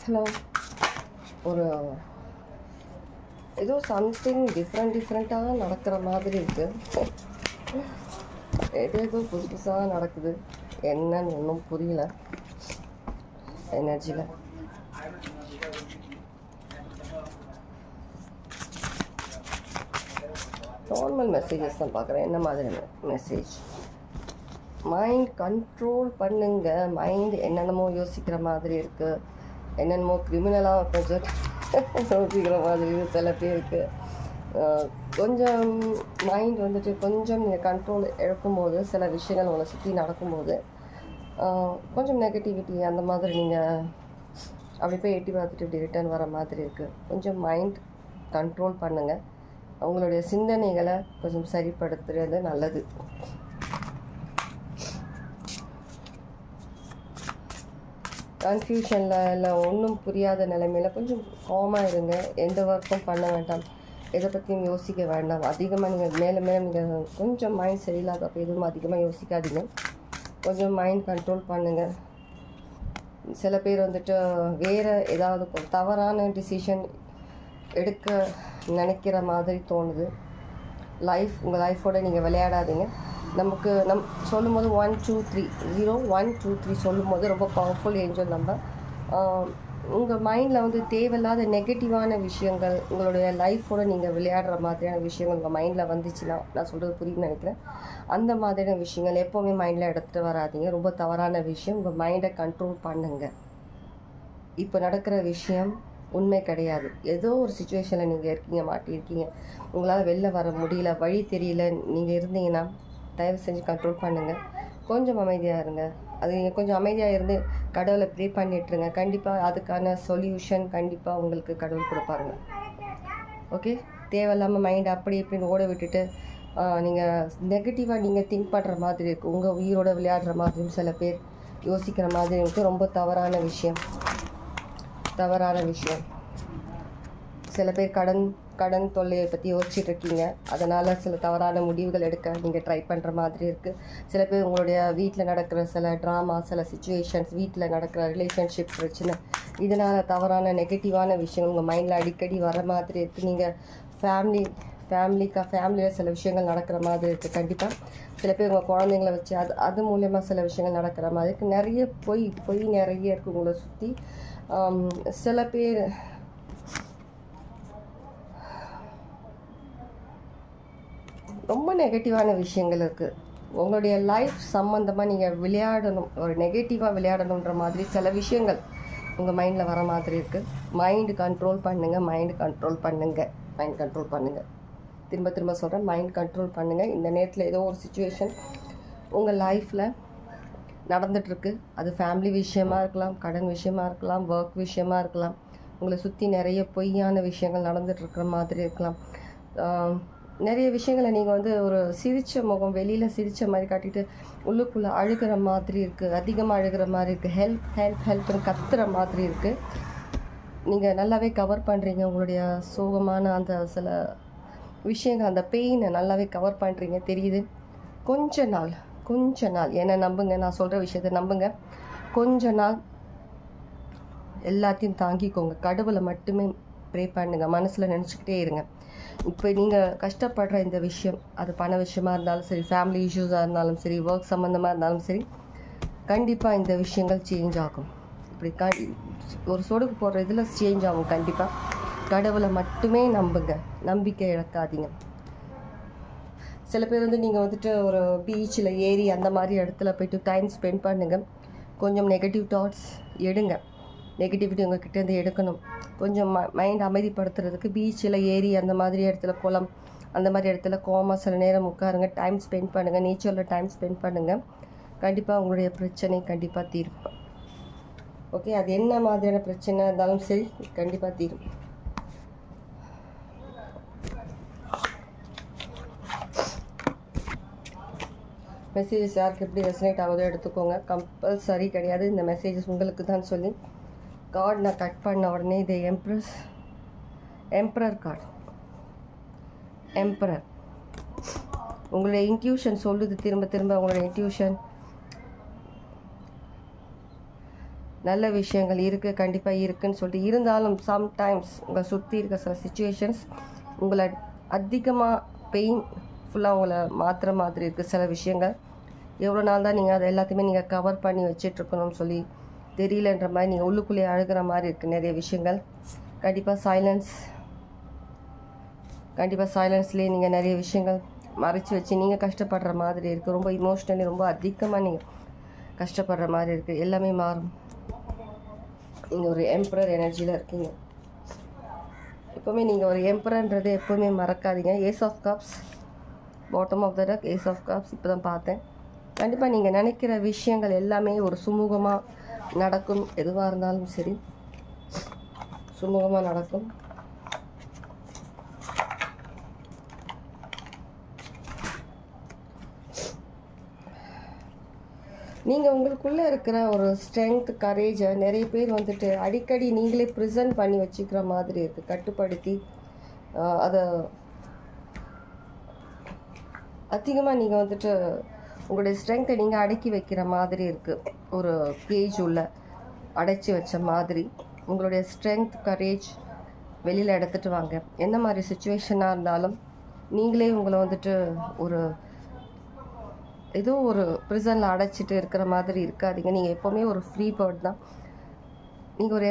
Hello. ஒரு ஏதோ something டிஃப்ரெண்ட்டாக நடக்கிற மாதிரி இருக்குது. ஏதோ புதுசு புதுசாக நடக்குது. என்னன்னு ஒன்றும் புரியல. எனர்ஜியில் நார்மல் மெசேஜஸ் தான் பார்க்குறேன். என்ன மாதிரி மெசேஜ்? மைண்ட் கண்ட்ரோல் பண்ணுங்க. மைண்ட் என்னென்னமோ யோசிக்கிற மாதிரி இருக்குது. என்னென்னமோ கிரிமினலாக கொஞ்சம் யோசிக்கிற மாதிரி இருக்குது சில பேருக்கு. கொஞ்சம் மைண்ட் வந்துட்டு கொஞ்சம் நீங்கள் கண்ட்ரோல் இழக்கும்போது, சில விஷயங்கள் உங்களை சுற்றி நடக்கும்போது கொஞ்சம் நெகட்டிவிட்டி அந்த மாதிரி நீங்கள் அப்படி போய் எட்டி பார்த்துட்டு இப்படி ரிட்டர்ன் வர மாதிரி இருக்குது. கொஞ்சம் மைண்ட் கண்ட்ரோல் பண்ணுங்கள். உங்களுடைய சிந்தனைகளை கொஞ்சம் சரிப்படுத்துறது நல்லது. கன்ஃபியூஷனில் இல்லை ஒன்றும் புரியாத நிலைமையில் கொஞ்சம் காமாக இருங்க. எந்த ஒர்க்கும் பண்ண வேண்டாம். எதை பற்றியும் யோசிக்க வேண்டாம். அதிகமாக நீங்கள் மேலே நீங்கள் கொஞ்சம் மைண்ட் சரியில்லாதப்போ எதுவும் அதிகமாக யோசிக்காதீங்க. கொஞ்சம் மைண்ட் கண்ட்ரோல் பண்ணுங்கள். சில பேர் வந்துட்டு வேறு ஏதாவது தவறான டிசிஷன் எடுக்க நினைக்கிற மாதிரி தோணுது. உங்கள் லைஃபோடு நீங்கள் விளையாடாதீங்க. நம் சொல்லும்போது 1 2 3 0 1 2 3 சொல்லும்போது ரொம்ப பவர்ஃபுல் ஏஞ்சல் நம்பர். உங்கள் மைண்டில் வந்து தேவையில்லாத நெகட்டிவான விஷயங்கள், உங்களுடைய லைஃபோடு நீங்கள் விளையாடுற மாதிரியான விஷயங்கள் உங்கள் மைண்டில் வந்துச்சுன்னா, நான் சொல்கிறது புரியுன்னு நினைக்கிறேன். அந்த மாதிரியான விஷயங்கள் எப்போவுமே மைண்டில் எடுத்துகிட்டு வராதிங்க. ரொம்ப தவறான விஷயம். உங்கள் மைண்டை கண்ட்ரோல் பண்ணுங்கள். இப்போ நடக்கிற விஷயம் உண்மை கிடையாது. ஏதோ ஒரு சுச்சுவேஷனில் நீங்கள் மாட்டியிருக்கீங்க. உங்களால் வெளில வர முடியல, வழி தெரியல, நீங்கள் இருந்தீங்கன்னா தயவு செஞ்சு கண்ட்ரோல் பண்ணுங்கள். கொஞ்சம் அமைதியாக இருங்க. அது நீங்கள் கொஞ்சம் அமைதியாக இருந்து கடவுளை ப்ரே பண்ணிட்டுருங்க. கண்டிப்பாக அதுக்கான சொல்யூஷன் கண்டிப்பாக உங்களுக்கு கடவுள் கொடுப்பாருங்க. ஓகே. தேவையில்லாமல் மைண்ட் அப்படி இப்படின்னு ஓட விட்டுட்டு நீங்கள் நெகட்டிவாக நீங்கள் திங்க் பண்ணுற மாதிரி இருக்குது. உங்கள் உயிரோடு விளையாடுற மாதிரியும் சில பேர் யோசிக்கிற மாதிரி இருக்குது. ரொம்ப தவறான விஷயம். சில பேர் கடன் தொல்லையை பற்றி யோசிச்சுட்டு இருக்கீங்க. அதனால் சில தவறான முடிவுகள் எடுக்க நீங்கள் ட்ரை பண்ணுற மாதிரி இருக்குது. சில பேர் உங்களுடைய வீட்டில் நடக்கிற சில ட்ராமா, சில சிச்சுவேஷன்ஸ், வீட்டில் நடக்கிற ரிலேஷன்ஷிப் பிரச்சனை, இதனால் தவறான நெகட்டிவான விஷயங்கள் உங்கள் மைண்டில் அடிக்கடி வர மாதிரி இருக்குது. நீங்கள் ஃபேமிலியில் சில விஷயங்கள் நடக்கிற மாதிரி இருக்குது. கண்டிப்பாக சில பேர் உங்கள் குழந்தைங்களை வச்சு அது மூலயமா சில விஷயங்கள் நடக்கிற மாதிரி இருக்குது. நிறைய பொய் நிறைய இருக்குது உங்களை சுற்றி. சில பேர் ரொம்ப நெகட்டிவான விஷயங்கள் இருக்குது. உங்களுடைய லைஃப் சம்மந்தமாக நீங்கள் விளையாடணும், ஒரு நெகட்டிவாக விளையாடணுன்ற மாதிரி சில விஷயங்கள் உங்கள் மைண்டில் வர மாதிரி இருக்குது. மைண்டு கண்ட்ரோல் பண்ணுங்கள். திரும்ப சொல்கிறேன், மைண்ட் கண்ட்ரோல் பண்ணுங்கள். இந்த நேரத்தில் ஏதோ ஒரு சுச்சுவேஷன் உங்கள் லைஃப்பில் நடந்துகிட்ருக்கு. அது ஃபேமிலி விஷயமா இருக்கலாம், கடன் விஷயமா இருக்கலாம், ஒர்க் விஷயமா இருக்கலாம். உங்களை சுற்றி நிறைய பொய்யான விஷயங்கள் நடந்துகிட்ருக்கிற மாதிரி இருக்கலாம். நிறைய விஷயங்களை நீங்கள் வந்து ஒரு சிரித்த முகம், வெளியில் சிரித்த மாதிரி காட்டிட்டு உள்ளுக்குள்ளே அழுகிற மாதிரி இருக்குது. அதிகமாக அழுகிற மாதிரி இருக்குது. ஹெல்ப்னு கத்துற மாதிரி இருக்குது. நீங்கள் நல்லாவே கவர் பண்ணுறீங்க. உங்களுடைய சோகமான அந்த சில விஷயங்கள், அந்த பெயினை நல்லாவே கவர் பண்ணுறீங்க தெரியுது. கொஞ்ச நாள் என்னை நம்புங்க, நான் சொல்கிற விஷயத்தை நம்புங்க. கொஞ்ச நாள் எல்லாத்தையும் தாங்கிக்கோங்க. கடவுளை மட்டுமே ப்ரே பண்ணுங்க. மனசில் நினச்சிக்கிட்டே இருங்க. இப்போ நீங்கள் கஷ்டப்படுற இந்த விஷயம், அது பண விஷயமா இருந்தாலும் சரி, ஃபேமிலி இஷ்யூஸாக இருந்தாலும் சரி, ஒர்க் சம்மந்தமாக இருந்தாலும் சரி, கண்டிப்பாக இந்த விஷயங்கள் சேஞ்ச் ஆகும். இப்படி ஒரு சொடுக்கு போடுற இதில் சேஞ்ச் ஆகும். கண்டிப்பாக கடவுளை மட்டுமே நம்புங்க. நம்பிக்கை இழக்காதீங்க. சில பேர் வந்து நீங்கள் வந்துட்டு ஒரு பீச்சில் ஏரி அந்த மாதிரி இடத்துல போய்ட்டு டைம் ஸ்பெண்ட் பண்ணுங்கள். கொஞ்சம் நெகட்டிவ் தாட்ஸ் எடுங்க. நெகட்டிவிட்டி உங்கள்கிட்டேருந்து எடுக்கணும். கொஞ்சம் மைண்ட் அமைதிப்படுத்துறதுக்கு பீச்சில் ஏரி அந்த மாதிரி இடத்துல, குளம் அந்த மாதிரி இடத்துல கோமா சில நேரம் உட்காருங்க. டைம் ஸ்பெண்ட் பண்ணுங்கள். நேச்சரில் டைம் ஸ்பெண்ட் பண்ணுங்கள். கண்டிப்பாக உங்களுடைய பிரச்சனை கண்டிப்பாக தீரும். ஓகே. அது என்ன மாதிரியான பிரச்சனை இருந்தாலும் சரி, கண்டிப்பாக தீரும். மெசேஜஸ் யாருக்கு எப்படி ரெசனேட் ஆகுதோ எடுத்துக்கோங்க. கம்பல்சரி கிடையாது. இந்த மெசேஜஸ் உங்களுக்கு தான் சொல்லி கார்டு நான் கட் பண்ண உடனே இது எம்பரர் கார்டு. உங்களுடைய இன்ட்யூஷன் சொல்லுது திரும்ப உங்களுடைய இன்ட்யூஷன் நல்ல விஷயங்கள் இருக்குது, கண்டிப்பாக இருக்குதுன்னு சொல்லிட்டு இருந்தாலும் சம்டைம்ஸ் உங்களை சுற்றி இருக்க சில சுச்சுவேஷன்ஸ் உங்களை அதிகமாக பெயின்ஃபுல்லாக உங்களை மாற்றுற மாதிரி இருக்குது. சில விஷயங்கள் எவ்வளோ நாள் தான் நீங்கள் அதை எல்லாத்தையுமே நீங்கள் கவர் பண்ணி வச்சிட்ருக்கணும்னு சொல்லி தெரியலன்ற மாதிரி நீங்கள் உள்ளுக்குள்ளேயே அழுகிற மாதிரி இருக்குது. நிறைய விஷயங்கள் கண்டிப்பாக சைலன்ஸ்லேயே நீங்கள் நிறைய விஷயங்கள் மறைச்சி வச்சு நீங்கள் கஷ்டப்படுற மாதிரி இருக்குது. ரொம்ப இமோஷ்னலி ரொம்ப அதிகமாக நீங்கள் கஷ்டப்படுற மாதிரி இருக்குது. எல்லாமே மாறும். நீங்கள் ஒரு எம்பரர் எனர்ஜியில் இருக்கீங்க. எப்போவுமே நீங்கள் ஒரு எம்பரர்ன்றது எப்போவுமே மறக்காதீங்க. Ace of cups, bottom of the deck, ace of cups இப்போ தான் பார்த்தேன். கண்டிப்பாக நீங்கள் நினைக்கிற விஷயங்கள் எல்லாமே ஒரு சுமூகமாக நடக்கும். எதுவாக இருந்தாலும் சரி சுமூகமாக நடக்கும். நீங்கள் உங்களுக்குள்ளே இருக்கிற ஒரு ஸ்ட்ரென்த், கரேஜை நிறைய பேர் வந்துட்டு அடிக்கடி நீங்களே ப்ரிசன்ட் பண்ணி வச்சுக்கிற மாதிரி இருக்குது. கட்டுப்படுத்தி அதை அதிகமாக நீங்கள் வந்துட்டு உங்களுடைய ஸ்ட்ரென்த்தை நீங்கள் அடக்கி வைக்கிற மாதிரி இருக்குது. ஒரு கேஜ் உள்ள அடைச்சி வச்ச மாதிரி. உங்களுடைய ஸ்ட்ரென்த், கரேஜ் வெளியில் எடுத்துகிட்டு வாங்க. எந்த மாதிரி சுச்சுவேஷனாக இருந்தாலும் நீங்களே உங்களை வந்துட்டு ஏதோ ஒரு ப்ரிசனில் அடைச்சிட்டு இருக்கிற மாதிரி இருக்காதீங்க. நீங்கள் எப்போவுமே ஒரு ஃப்ரீ பேர்ட் தான். நீங்கள் ஒரு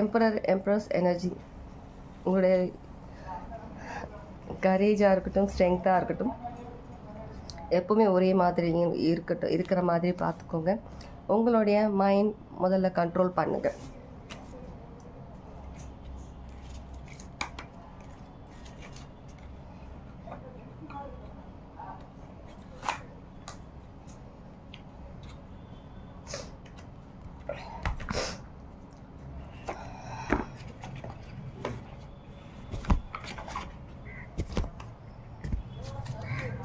எம்பரஸ் எனர்ஜி. உங்களுடைய கரேஜாக இருக்கட்டும், ஸ்ட்ரென்த்தாக இருக்கட்டும், எப்போவுமே ஒரே மாதிரி இருக்கிற மாதிரி பார்த்துக்கோங்க. உங்களுடைய மைண்ட் முதல்ல கண்ட்ரோல் பண்ணுங்கள்.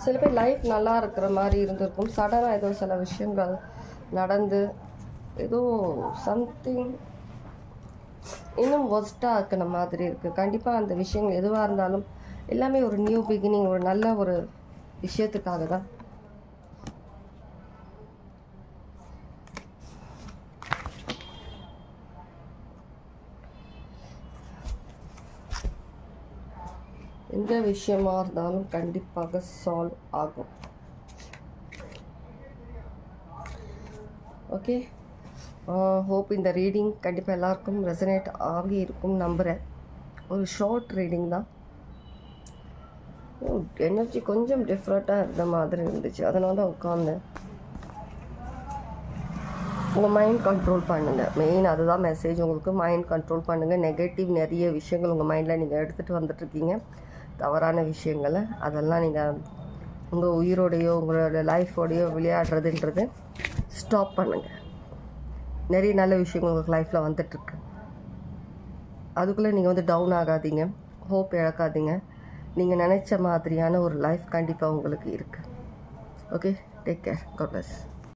சில பேர் லைஃப் நல்லா இருக்கிற மாதிரி இருந்திருக்கும். சடனாக ஏதோ சில விஷயங்கள் நடந்து ஏதோ சம்திங் இன்னும் ஒஸ்ட்டாக இருக்கிற மாதிரி இருக்குது. கண்டிப்பாக அந்த விஷயங்கள் எதுவாக இருந்தாலும் எல்லாமே ஒரு நியூ பிகினிங், ஒரு நல்ல ஒரு விஷயத்துக்காக தான். எந்த விஷயமா இருந்தாலும் கண்டிப்பாக சால்வ் ஆகும். ஓகே, ஹோப் இந்த ரீடிங் கண்டிப்பாக எல்லாருக்கும் ரெசனேட் ஆகி இருக்கும் நம்புகிறேன். ஒரு ஷார்ட் ரீடிங் தான். எனர்ஜி கொஞ்சம் டிஃப்ரெண்ட்டாக இருந்த மாதிரி இருந்துச்சு, அதனால தான் உட்காந்தேன். உங்கள் மைண்ட் கண்ட்ரோல் பண்ணுங்கள். மெயின் அதுதான் மெசேஜ். உங்களுக்கு மைண்ட் கண்ட்ரோல் பண்ணுங்கள். நெகட்டிவ் நிறைய விஷயங்கள் உங்கள் மைண்டில் நீங்கள் எடுத்துகிட்டு வந்துட்டுருக்கீங்க, தவறான விஷயங்களை. அதெல்லாம் நீங்கள் உங்கள் உயிரோடையோ உங்களோட லைஃபோடையோ விளையாடுறதுன்றது ஸ்டாப் பண்ணுங்கள். நிறைய நல்ல விஷயங்கள் உங்களுக்கு லைஃப்பில் வந்துட்டுருக்கு. அதுக்குள்ளே நீங்கள் வந்து டவுன் ஆகாதீங்க, ஹோப் இழக்காதீங்க. நீங்கள் நினச்ச மாதிரியான ஒரு லைஃப் கண்டிப்பாக உங்களுக்கு இருக்குது. Okay, take care. God plus.